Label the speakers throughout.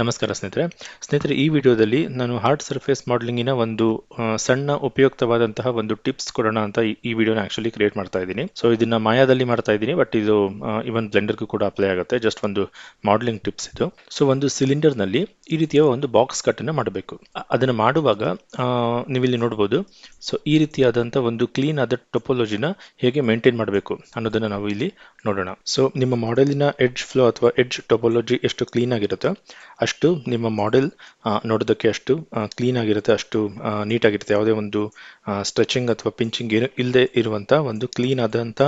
Speaker 1: ನಮಸ್ಕಾರ ಸ್ನೇಹಿತರೆ ಈ ವಿಡಿಯೋದಲ್ಲಿ ನಾನು ಹಾರ್ಡ್ ಸರ್ಫೇಸ್ ಮಾಡೆಲಿಂಗಿನ ಒಂದು ಸಣ್ಣ ಉಪಯುಕ್ತವಾದಂತಹ ಒಂದು ಟಿಪ್ಸ್ ಕೊಡೋಣ ಅಂತ ಈ ವಿಡಿಯೋನ ಆಕ್ಚುಲಿ ಕ್ರಿಯೇಟ್ ಮಾಡ್ತಾ ಇದ್ದೀನಿ. ಸೊ ಇದನ್ನ ಮಾಯಾದಲ್ಲಿ ಮಾಡ್ತಾ ಇದ್ದೀನಿ, ಬಟ್ ಇದು ಇವನ್ ಬ್ಲೆಂಡರ್ಗೂ ಕೂಡ ಅಪ್ಲೈ ಆಗುತ್ತೆ. ಜಸ್ಟ್ ಒಂದು ಮಾಡೆಲಿಂಗ್ ಟಿಪ್ಸ್ ಇದು. ಸೊ ಒಂದು ಸಿಲಿಂಡರ್ ನಲ್ಲಿ ಈ ರೀತಿಯ ಒಂದು ಬಾಕ್ಸ್ ಕಟ್ ಅನ್ನು ಮಾಡಬೇಕು. ಅದನ್ನ ಮಾಡುವಾಗ ನೀವಿಲ್ಲಿ ನೋಡಬಹುದು. ಸೊ ಈ ರೀತಿಯಾದಂತಹ ಒಂದು ಕ್ಲೀನ್ ಆದ ಟೊಪೊಲಜಿನ ಹೇಗೆ ಮೇಂಟೈನ್ ಮಾಡಬೇಕು ಅನ್ನೋದನ್ನ ನಾವು ಇಲ್ಲಿ ನೋಡೋಣ. ಸೊ ನಿಮ್ಮ ಮಾಡೆಲಿನ ಎಡ್ಜ್ ಫ್ಲೋ ಅಥವಾ ಎಡ್ಜ್ ಟೊಪೊಲಜಿ ಎಷ್ಟು ಕ್ಲೀನ್ ಆಗಿರುತ್ತೆ ಅಷ್ಟು ನಿಮ್ಮ ಮಾಡೆಲ್ ನೋಡೋದಕ್ಕೆ ಅಷ್ಟು ಕ್ಲೀನ್ ಆಗಿರುತ್ತೆ, ಅಷ್ಟು ನೀಟಾಗಿರುತ್ತೆ. ಯಾವುದೇ ಒಂದು ಸ್ಟ್ರೆಚಿಂಗ್ ಅಥವಾ ಪಿಂಚಿಂಗ್ ಏನು ಇಲ್ಲದೆ ಇರುವಂತ ಒಂದು ಕ್ಲೀನ್ ಆದಂತ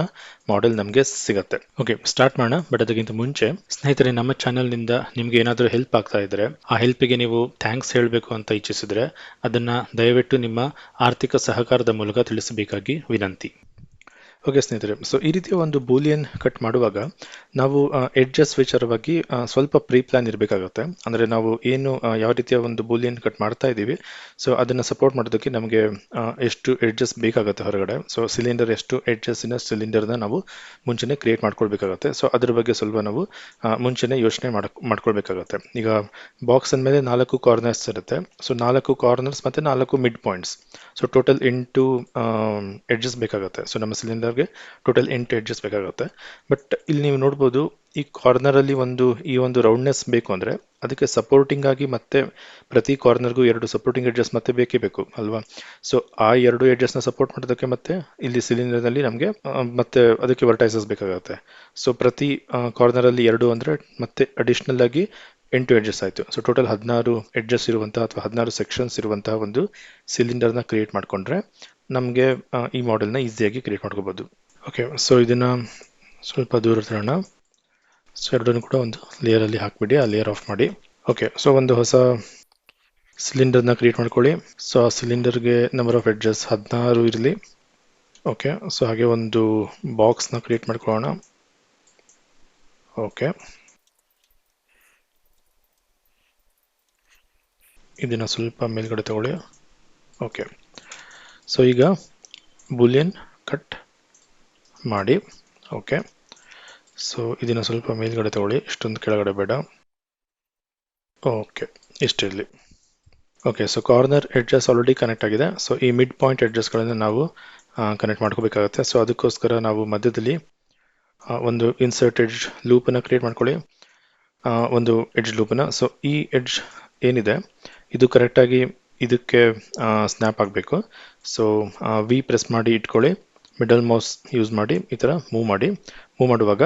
Speaker 1: ಮಾಡೆಲ್ ನಮಗೆ ಸಿಗುತ್ತೆ. ಓಕೆ, ಸ್ಟಾರ್ಟ್ ಮಾಡೋಣ. ಬಟ್ ಅದಕ್ಕಿಂತ ಮುಂಚೆ ಸ್ನೇಹಿತರೆ, ನಮ್ಮ ಚಾನೆಲ್ ನಿಂದ ನಿಮ್ಗೆ ಏನಾದರೂ ಹೆಲ್ಪ್ ಆಗ್ತಾ ಇದ್ರೆ ಆ ಹೆಲ್ಪ್ಗೆ ನೀವು ಥ್ಯಾಂಕ್ಸ್ ಹೇಳಬೇಕು ಅಂತ ಇಚ್ಛಿಸಿದ್ರೆ ಅದನ್ನ ದಯವಿಟ್ಟು ನಿಮ್ಮ ಆರ್ಥಿಕ ಸಹಕಾರದ ಮೂಲಕ ತಿಳಿಸಬೇಕಾಗಿ ವಿನಂತಿ. ಓಕೆ ಸ್ನೇಹಿತರೆ, ಸೊ ಈ ರೀತಿಯ ಒಂದು ಬೂಲಿಯನ್ ಕಟ್ ಮಾಡುವಾಗ ನಾವು ಎಡ್ಜಸ್ ವಿಚಾರವಾಗಿ ಸ್ವಲ್ಪ ಪ್ರೀ ಪ್ಲಾನ್ ಇರಬೇಕಾಗುತ್ತೆ. ಅಂದರೆ ನಾವು ಏನು ಯಾವ ರೀತಿಯ ಒಂದು ಬೂಲಿಯನ್ ಕಟ್ ಮಾಡ್ತಾ ಇದ್ದೀವಿ, ಸೊ ಅದನ್ನು ಸಪೋರ್ಟ್ ಮಾಡೋದಕ್ಕೆ ನಮಗೆ ಎಷ್ಟು ಎಡ್ಜಸ್ ಬೇಕಾಗುತ್ತೆ ಹೊರಗಡೆ. ಸೊ ಸಿಲಿಂಡರ್ ಎಷ್ಟು ಎಡ್ಜಸ್ಸಿನ ಸಿಲಿಂಡರ್ನ ನಾವು ಮುಂಚೆನೇ ಕ್ರಿಯೇಟ್ ಮಾಡ್ಕೊಳ್ಬೇಕಾಗುತ್ತೆ. ಸೊ ಅದ್ರ ಬಗ್ಗೆ ಸ್ವಲ್ಪ ನಾವು ಮುಂಚೆನೇ ಯೋಚನೆ ಮಾಡ್ಕೊಳ್ಬೇಕಾಗತ್ತೆ. ಈಗ ಬಾಕ್ಸ್ ಅಂದಮೇಲೆ 4 ಕಾರ್ನರ್ಸ್ ಇರುತ್ತೆ. ಸೊ 4 ಕಾರ್ನರ್ಸ್ ಮತ್ತು 4 mid points. So total 8 edges ಬೇಕಾಗುತ್ತೆ. ಸೊ ನಮ್ಮ ಸಿಲಿಂಡರ್ಗೆ ಟೋಟಲ್ 8 ಎಡ್ಜಸ್ ಬೇಕಾಗುತ್ತೆ. ಬಟ್ ಇಲ್ಲಿ ನೀವು ನೋಡ್ಬೋದು, ಈ ಕಾರ್ನರ್ ಅಲ್ಲಿ ಈ ಒಂದು ರೌಂಡ್ನೆಸ್ ಬೇಕು ಅಂದ್ರೆ ಅದಕ್ಕೆ ಸಪೋರ್ಟಿಂಗ್ ಆಗಿ ಮತ್ತೆ ಪ್ರತಿ ಕಾರ್ನರ್ಗೂ 2 ಸಪೋರ್ಟಿಂಗ್ ಎಡ್ಜಸ್ ಮತ್ತೆ ಬೇಕೇ ಬೇಕು ಅಲ್ವಾ. ಸೊ ಆ 2 ಎಡ್ಜಸ್ ನ ಸಪೋರ್ಟ್ ಮಾಡೋದಕ್ಕೆ ಮತ್ತೆ ಇಲ್ಲಿ ಸಿಲಿಂಡರ್ ನಲ್ಲಿ ನಮಗೆ ಮತ್ತೆ ಅದಕ್ಕೆ ವರ್ಟೈಸಸ್ ಬೇಕಾಗುತ್ತೆ. ಸೊ ಪ್ರತಿ ಕಾರ್ನರ್ ಅಲ್ಲಿ 2 ಅಂದ್ರೆ ಮತ್ತೆ ಅಡಿಷನಲ್ ಆಗಿ 8 ಎಡ್ಜಸ್ ಆಯಿತು. ಸೊ ಟೋಟಲ್ 16 ಎಡ್ಜಸ್ ಇರುವಂತಹ ಅಥವಾ 16 ಸೆಕ್ಷನ್ಸ್ ಇರುವಂತಹ ಒಂದು ಸಿಲಿಂಡರ್ನ ಕ್ರಿಯೇಟ್ ಮಾಡಿಕೊಂಡ್ರೆ ನಮಗೆ ಈ ಮಾಡೆಲ್ನ ಈಸಿಯಾಗಿ ಕ್ರಿಯೇಟ್ ಮಾಡ್ಕೋಬಹುದು. ಓಕೆ, ಸೊ ಇದನ್ನ ಸ್ವಲ್ಪ ದೂರ ತರೋಣ. ಸೊ ಎರಡನ್ನು ಕೂಡ ಒಂದು ಲೇಯರಲ್ಲಿ ಹಾಕ್ಬಿಡಿ, ಆ ಲೇಯರ್ ಆಫ್ ಮಾಡಿ. ಓಕೆ, ಸೊ ಒಂದು ಹೊಸ ಸಿಲಿಂಡರ್ನ ಕ್ರಿಯೇಟ್ ಮಾಡ್ಕೊಳ್ಳಿ. ಸೊ ಆ ಸಿಲಿಂಡರ್ಗೆ ನಂಬರ್ ಆಫ್ ಎಡ್ಜಸ್ 16 ಇರಲಿ. ಓಕೆ, ಸೊ ಹಾಗೆ ಒಂದು ಬಾಕ್ಸ್ನ ಕ್ರಿಯೇಟ್ ಮಾಡ್ಕೊಳ್ಳೋಣ. ಓಕೆ, ಇದನ್ನ ಸ್ವಲ್ಪ ಮೇಲ್ಗಡೆ ತಗೊಳ್ಳಿ. ಓಕೆ, ಸೊ ಈಗ ಬೂಲಿಯನ್ ಕಟ್ ಮಾಡಿ. ಓಕೆ, ಸೊ ಇದನ್ನ ಸ್ವಲ್ಪ ಮೇಲ್ಗಡೆ ತಗೊಳ್ಳಿ, ಇಷ್ಟೊಂದು ಕೆಳಗಡೆ ಬೇಡ. ಓಕೆ, ಇಷ್ಟಿರಲಿ. Okay, so corner edges already connect ಆಗಿದೆ. ಸೊ ಈ ಮಿಡ್ ಪಾಯಿಂಟ್ ಎಡ್ಜಸ್ಗಳನ್ನು ನಾವು ಕನೆಕ್ಟ್ ಮಾಡ್ಕೋಬೇಕಾಗುತ್ತೆ. ಸೊ ಅದಕ್ಕೋಸ್ಕರ ನಾವು ಮಧ್ಯದಲ್ಲಿ ಒಂದು ಇನ್ಸರ್ಟ್ ಎಡ್ಜ್ ಲೂಪನ್ನು ಕ್ರಿಯೇಟ್ ಮಾಡ್ಕೊಳ್ಳಿ, ಒಂದು ಎಡ್ಜ್ ಲೂಪನ್ನು. ಸೊ ಈ ಎಡ್ಜ್ ಏನಿದೆ ಇದು ಕರೆಕ್ಟಾಗಿ ಇದಕ್ಕೆ ಸ್ನ್ಯಾಪ್ ಆಗಬೇಕು. ಸೊ ವಿ ಪ್ರೆಸ್ ಮಾಡಿ ಇಟ್ಕೊಳ್ಳಿ, ಮಿಡಲ್ ಮೌಸ್ ಯೂಸ್ ಮಾಡಿ ಈ ಥರ ಮೂವ್ ಮಾಡುವಾಗ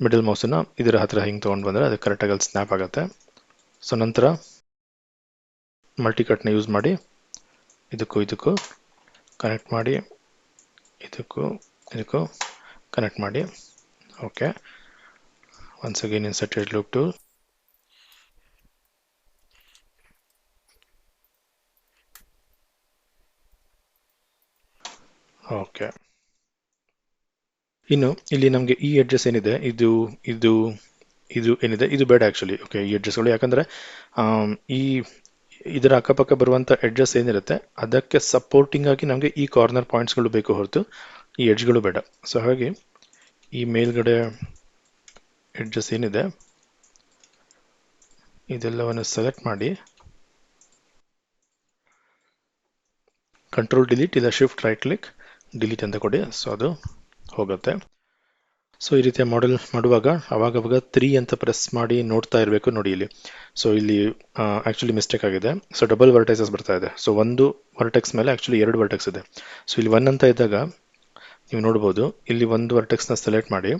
Speaker 1: ಮಿಡಲ್ ಮೌಸನ್ನು ಇದರ ಹತ್ರ ಹಿಂಗೆ ತೊಗೊಂಡು ಬಂದರೆ ಅದು ಕರೆಕ್ಟಾಗಿ ಅಲ್ಲಿ ಸ್ನ್ಯಾಪ್ ಆಗುತ್ತೆ. ಸೊ ನಂತರ ಮಲ್ಟಿಕಟ್ನ ಯೂಸ್ ಮಾಡಿ ಇದಕ್ಕೂ ಕನೆಕ್ಟ್ ಮಾಡಿ, ಇದಕ್ಕೂ ಕನೆಕ್ಟ್ ಮಾಡಿ. Okay, once again insert edge loop tool. Okay, ಇನ್ನು ಇಲ್ಲಿ ನಮಗೆ ಈ ಎಡ್ಜಸ್ ಏನಿದೆ ಇದು ಇದು ಇದು ಏನಿದೆ ಇದು ಬೇಡ ಆ್ಯಕ್ಚುಲಿ. ಓಕೆ, ಈ ಎಡ್ಜಸ್ಗಳು ಯಾಕಂದರೆ ಇದರ ಅಕ್ಕಪಕ್ಕ ಬರುವಂಥ ಎಡ್ಜಸ್ ಏನಿರುತ್ತೆ ಅದಕ್ಕೆ ಸಪೋರ್ಟಿಂಗ್ ಆಗಿ ನಮಗೆ ಈ ಕಾರ್ನರ್ ಪಾಯಿಂಟ್ಸ್ಗಳು ಬೇಕು ಹೊರತು ಈ ಎಡ್ಜ್ಗಳು ಬೇಡ. ಸೊ ಹಾಗಾಗಿ ಈ ಮೇಲ್ಗಡೆ ಎಡ್ಜಸ್ ಏನಿದೆ ಇದೆಲ್ಲವನ್ನು ಸೆಲೆಕ್ಟ್ ಮಾಡಿ ಕಂಟ್ರೋಲ್ ಡಿಲೀಟ್ ಇಲ್ಲ ಶಿಫ್ಟ್ ರೈಟ್ ಕ್ಲಿಕ್ ಡಿಲೀಟ್ ಅಂತ ಕೊಡಿ. ಸೊ ಅದು ಹೋಗುತ್ತೆ. ಸೊ ಈ ರೀತಿಯ ಮಾಡೆಲ್ ಮಾಡುವಾಗ ಅವಾಗವಾಗ 3 ಅಂತ ಪ್ರೆಸ್ ಮಾಡಿ ನೋಡ್ತಾ ಇರಬೇಕು. ನೋಡಿ ಇಲ್ಲಿ, ಸೊ ಇಲ್ಲಿ ಆ್ಯಕ್ಚುಲಿ ಮಿಸ್ಟೇಕ್ ಆಗಿದೆ. ಸೊ ಡಬಲ್ ವರ್ಟೈಸಸ್ ಬರ್ತಾ ಇದೆ. ಸೊ ಒಂದು ವರ್ಟೆಕ್ಸ್ ಮೇಲೆ ಆ್ಯಕ್ಚುಲಿ 2 ವರ್ಟೆಕ್ಸ್ ಇದೆ. ಸೊ ಇಲ್ಲಿ 1 ಅಂತ ಇದ್ದಾಗ ನೀವು ನೋಡ್ಬೋದು, ಇಲ್ಲಿ ಒಂದು ವರ್ಟೆಕ್ಸ್ನ ಸೆಲೆಕ್ಟ್ ಮಾಡಿ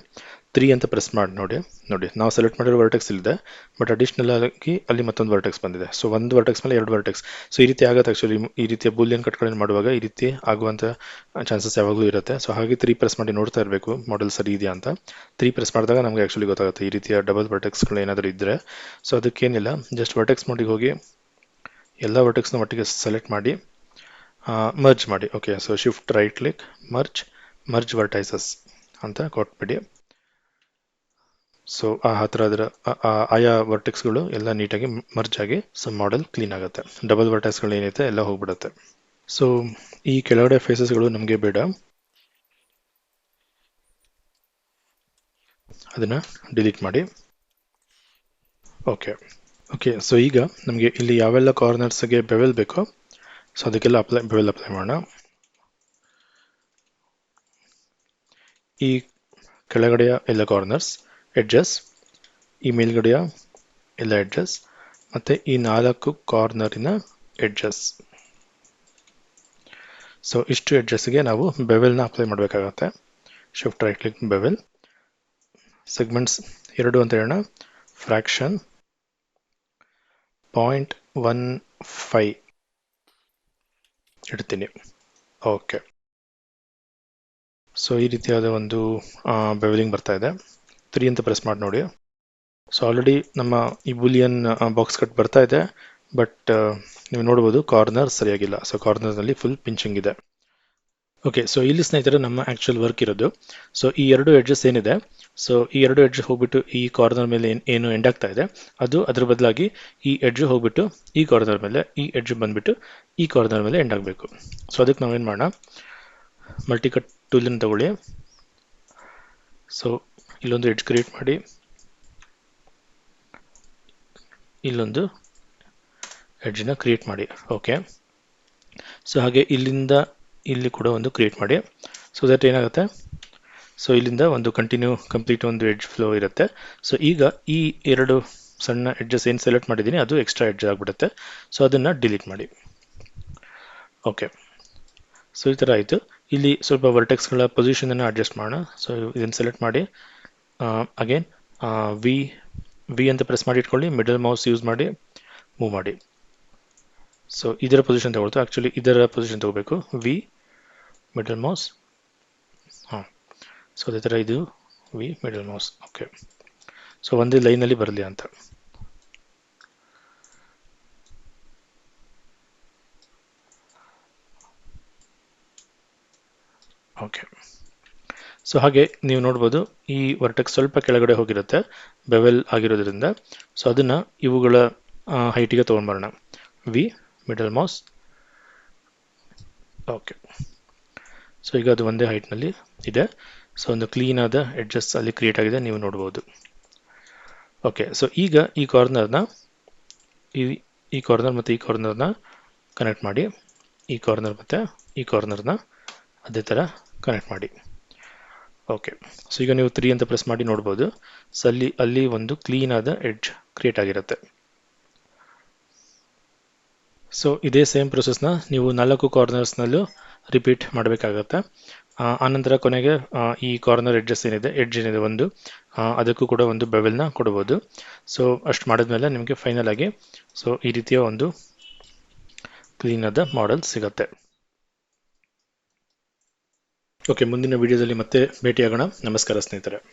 Speaker 1: 3 ಅಂತ ಪ್ರೆಸ್ ಮಾಡಿ ನೋಡಿ ನಾವು ಸೆಲೆಕ್ಟ್ ಮಾಡಿರೋ ವರ್ಟೆಕ್ಸ್ ಇಲ್ಲಿದೆ, ಬಟ್ ಅಡಿಷ್ನಲ್ ಆಗಿ ಅಲ್ಲಿ ಮತ್ತೊಂದು ವರ್ಟೆಕ್ಸ್ ಬಂದಿದೆ. ಸೊ ಒಂದು ವರ್ಟೆಕ್ಸ್ ಮೇಲೆ 2 ವರ್ಟೆಕ್ಸ್. ಸೊ ಈ ರೀತಿ ಆಗುತ್ತೆ ಆ್ಯಕ್ಚುಲಿ. ಈ ರೀತಿಯ ಬೂಲಿಯನ್ ಕಟ್ಗಳನ್ನು ಮಾಡುವಾಗ ಈ ರೀತಿ ಆಗುವಂಥ ಚಾನ್ಸಸ್ ಯಾವಾಗಲೂ ಇರುತ್ತೆ. ಸೊ ಹಾಗೆ 3 ಪ್ರೆಸ್ ಮಾಡಿ ನೋಡ್ತಾ ಇರಬೇಕು ಮಾಡೆಲ್ ಸರಿ ಇದೆಯಾ ಅಂತ. 3 ಪ್ರೆಸ್ ಮಾಡಿದಾಗ ನಮಗೆ ಆ್ಯಕ್ಚುಲಿ ಗೊತ್ತಾಗುತ್ತೆ ಈ ರೀತಿಯ ಡಬಲ್ ವರ್ಟೆಕ್ಸ್ಗಳು ಏನಾದರೂ ಇದ್ದರೆ. ಸೊ ಅದಕ್ಕೇನಿಲ್ಲ, ಜಸ್ಟ್ ವರ್ಟೆಕ್ಸ್ ಮೋಡಿಗೆ ಹೋಗಿ ಎಲ್ಲ ವರ್ಟೆಕ್ಸ್ನ ಒಟ್ಟಿಗೆ ಸೆಲೆಕ್ಟ್ ಮಾಡಿ ಮರ್ಜ್ ಮಾಡಿ. Okay, so shift right click merge vertices ಅಂತ ಕೊಟ್ಬಿಡಿ. ಸೊ ಆ ಹತ್ರ ಅದರ ಆಯಾ ವರ್ಟೆಕ್ಸ್ಗಳು ಎಲ್ಲ ನೀಟಾಗಿ ಮರ್ಜ್ ಆಗಿ ಸೊ ಮಾಡೆಲ್ ಕ್ಲೀನ್ ಆಗುತ್ತೆ. ಡಬಲ್ ವರ್ಟೆಕ್ಸ್ಗಳು ಏನೈತೆ ಎಲ್ಲ ಹೋಗ್ಬಿಡುತ್ತೆ. ಸೊ ಈ ಕೆಳಗಡೆ ಫೇಸಸ್ಗಳು ನಮಗೆ ಬೇಡ, ಅದನ್ನ ಡಿಲೀಟ್ ಮಾಡಿ. ಓಕೆ, ಓಕೆ, ಸೊ ಈಗ ನಮಗೆ ಇಲ್ಲಿ ಯಾವೆಲ್ಲ ಕಾರ್ನರ್ಸ್ಗೆ ಬೆವೆಲ್ ಬೇಕೋ ಸೊ ಅದಕ್ಕೆಲ್ಲ ಬೆವೆಲ್ ಅಪ್ಲೈ ಮಾಡೋಣ. ಈ ಕೆಳಗಡೆಯ ಎಲ್ಲ ಕಾರ್ನರ್ಸ್ ಎಡ್ಜಸ್, ಈ ಮೇಲ್ಗಡೆಯ ಎಲ್ಲ ಎಡ್ಜಸ್ ಮತ್ತು ಈ 4 ಕಾರ್ನರಿನ ಎಡ್ಜಸ್. ಸೊ ಇಷ್ಟು ಎಡ್ಜಸ್ಗೆ ನಾವು ಬೆವೆಲ್ನ ಅಪ್ಲೈ ಮಾಡಬೇಕಾಗತ್ತೆ. Shift right click bevel, segments 2 ಅಂತ ಹೇಳೋಣ, ಫ್ರಾಕ್ಷನ್ 0.15 ಇಡ್ತೀನಿ. ಓಕೆ, ಸೊ ಈ ರೀತಿಯಾದ ಒಂದು ಬೆವೆಲಿಂಗ್ ಬರ್ತಾ ಇದೆ. 3 ಅಂತ ಪ್ರೆಸ್ ಮಾಡಿ ನೋಡಿ. ಸೊ ಆಲ್ರೆಡಿ ನಮ್ಮ ಈ ಬೂಲಿಯನ್ ಬಾಕ್ಸ್ ಕಟ್ ಬರ್ತಾ ಇದೆ, ಬಟ್ ನೀವು ನೋಡ್ಬೋದು ಕಾರ್ನರ್ ಸರಿಯಾಗಿಲ್ಲ. ಸೊ ಕಾರ್ನರ್ನಲ್ಲಿ ಫುಲ್ ಪಿಂಚಿಂಗ್ ಇದೆ. ಓಕೆ, ಸೊ ಇಲ್ಲಿ ಸ್ನೇಹಿತರೆ ನಮ್ಮ ಆ್ಯಕ್ಚುಯಲ್ ವರ್ಕ್ ಇರೋದು. ಸೊ ಈ 2 ಎಡ್ಜಸ್ ಏನಿದೆ, ಸೊ ಈ 2 ಎಡ್ಜ್ ಹೋಗ್ಬಿಟ್ಟು ಈ ಕಾರ್ನರ್ ಮೇಲೆ ಏನು ಎಂಡ್ ಆಗ್ತಾ ಇದೆ ಅದು ಅದರ ಬದಲಾಗಿ ಈ ಎಡ್ಜ್ ಹೋಗ್ಬಿಟ್ಟು ಈ ಕಾರ್ನರ್ ಮೇಲೆ, ಈ ಎಡ್ಜ್ ಬಂದ್ಬಿಟ್ಟು ಈ ಕಾರ್ನರ್ ಮೇಲೆ ಎಂಡ್ ಆಗಬೇಕು. ಸೊ ಅದಕ್ಕೆ ನಾವೇನು ಮಾಡೋಣ, ಮಲ್ಟಿ ಕಟ್ ಟೂಲನ್ನು ತಗೊಳ್ಳಿ. ಸೊ ಇಲ್ಲೊಂದು ಎಡ್ಜ್ ಕ್ರಿಯೇಟ್ ಮಾಡಿ, ಇಲ್ಲೊಂದು ಎಡ್ಜನ್ನ ಕ್ರಿಯೇಟ್ ಮಾಡಿ. ಓಕೆ, ಸೊ ಹಾಗೆ ಇಲ್ಲಿಂದ ಇಲ್ಲಿ ಕೂಡ ಒಂದು ಕ್ರಿಯೇಟ್ ಮಾಡಿ. ಸೊ ದಟ್ ಏನಾಗುತ್ತೆ, ಸೊ ಇಲ್ಲಿಂದ ಒಂದು ಕಂಪ್ಲೀಟ್ ಒಂದು ಎಡ್ಜ್ ಫ್ಲೋ ಇರುತ್ತೆ. ಸೊ ಈಗ ಈ 2 ಸಣ್ಣ ಎಡ್ಜಸ್ ಏನು ಸೆಲೆಕ್ಟ್ ಮಾಡಿದ್ದೀನಿ ಅದು ಎಕ್ಸ್ಟ್ರಾ ಎಡ್ಜ್ ಆಗಿಬಿಡುತ್ತೆ. ಸೊ ಅದನ್ನು ಡಿಲೀಟ್ ಮಾಡಿ. ಓಕೆ, ಸೊ ಈ ಥರ ಆಯಿತು. ಇಲ್ಲಿ ಸ್ವಲ್ಪ ವರ್ಟೆಕ್ಸ್ಗಳ ಪೊಸಿಷನನ್ನು ಅಡ್ಜಸ್ಟ್ ಮಾಡೋಣ. ಸೊ ಇದನ್ನು ಸೆಲೆಕ್ಟ್ ಮಾಡಿ, ಅಗೇನ್ ವಿ ಅಂತ ಪ್ರೆಸ್ ಮಾಡಿ ಇಟ್ಕೊಳ್ಳಿ, ಮಿಡಲ್ ಮೌಸ್ ಯೂಸ್ ಮಾಡಿ ಮೂವ್ ಮಾಡಿ. ಸೊ ಇದರ ಪೊಸಿಷನ್ ತಗೊಳ್ತು, ಆ್ಯಕ್ಚುಲಿ ಇದರ ಪೊಸಿಷನ್ ತಗೋಬೇಕು, ವಿ ಮಿಡಲ್ ಮೌಸ್. ಹಾಂ, ಸೊ ಅದೇ ಥರ ಇದು V middle mouse. Okay, so ಒಂದೇ ಲೈನಲ್ಲಿ ಬರಲಿ ಅಂತ. ಓಕೆ, ಸೊ ಹಾಗೆ ನೀವು ನೋಡ್ಬೋದು ಈ ವರ್ಟೆಕ್ಸ್ ಸ್ವಲ್ಪ ಕೆಳಗಡೆ ಹೋಗಿರುತ್ತೆ ಬೆವೆಲ್ ಆಗಿರೋದ್ರಿಂದ. ಸೊ ಅದನ್ನು ಇವುಗಳ ಹೈಟಿಗೆ ತೊಗೊಂಡ್ಬರೋಣ, V middle mouse. Okay, so ಈಗ ಅದು ಒಂದೇ ಹೈಟ್ನಲ್ಲಿ ಇದೆ. ಸೊ ಒಂದು ಕ್ಲೀನ್ ಆದ ಎಡ್ಜಸ್ ಅಲ್ಲಿ ಕ್ರಿಯೇಟ್ ಆಗಿದೆ, ನೀವು ನೋಡ್ಬೋದು. ಓಕೆ, ಸೊ ಈಗ ಈ ಕಾರ್ನರ್ನ ಈ ಕಾರ್ನರ್ ಮತ್ತು ಈ ಕಾರ್ನರ್ನ ಕನೆಕ್ಟ್ ಮಾಡಿ, ಈ ಕಾರ್ನರ್ ಮತ್ತು ಈ ಕಾರ್ನರ್ನ ಅದೇ ಥರ ಕನೆಕ್ಟ್ ಮಾಡಿ. ಓಕೆ, ಸೊ ಈಗ ನೀವು 3 ಅಂತ ಪ್ರೆಸ್ ಮಾಡಿ ನೋಡ್ಬೋದು. ಸೊ ಅಲ್ಲಿ ಒಂದು ಕ್ಲೀನ್ ಆದ ಎಡ್ಜ್ ಕ್ರಿಯೇಟ್ ಆಗಿರುತ್ತೆ. ಸೊ ಇದೇ ಸೇಮ್ ಪ್ರೊಸೆಸ್ನ ನೀವು 4 ಕಾರ್ನರ್ಸ್ನಲ್ಲೂ ರಿಪೀಟ್ ಮಾಡಬೇಕಾಗತ್ತೆ. ಆನಂತರ ಕೊನೆಗೆ ಈ ಕಾರ್ನರ್ ಎಡ್ಜ್ ಏನಿದೆ ಒಂದು ಅದಕ್ಕೂ ಕೂಡ ಒಂದು ಬೆವೆಲ್ನ ಕೊಡ್ಬೋದು. ಸೊ ಅಷ್ಟು ಮಾಡಿದ್ಮೇಲೆ ನಿಮಗೆ ಫೈನಲ್ ಆಗಿ ಸೊ ಈ ರೀತಿಯ ಒಂದು ಕ್ಲೀನ್ ಆದ ಮಾಡೆಲ್ ಸಿಗುತ್ತೆ. ಓಕೆ, ಮುಂದಿನ ವಿಡಿಯೋದಲ್ಲಿ ಮತ್ತೆ ಭೇಟಿಯಾಗೋಣ. ನಮಸ್ಕಾರ ಸ್ನೇಹಿತರೆ.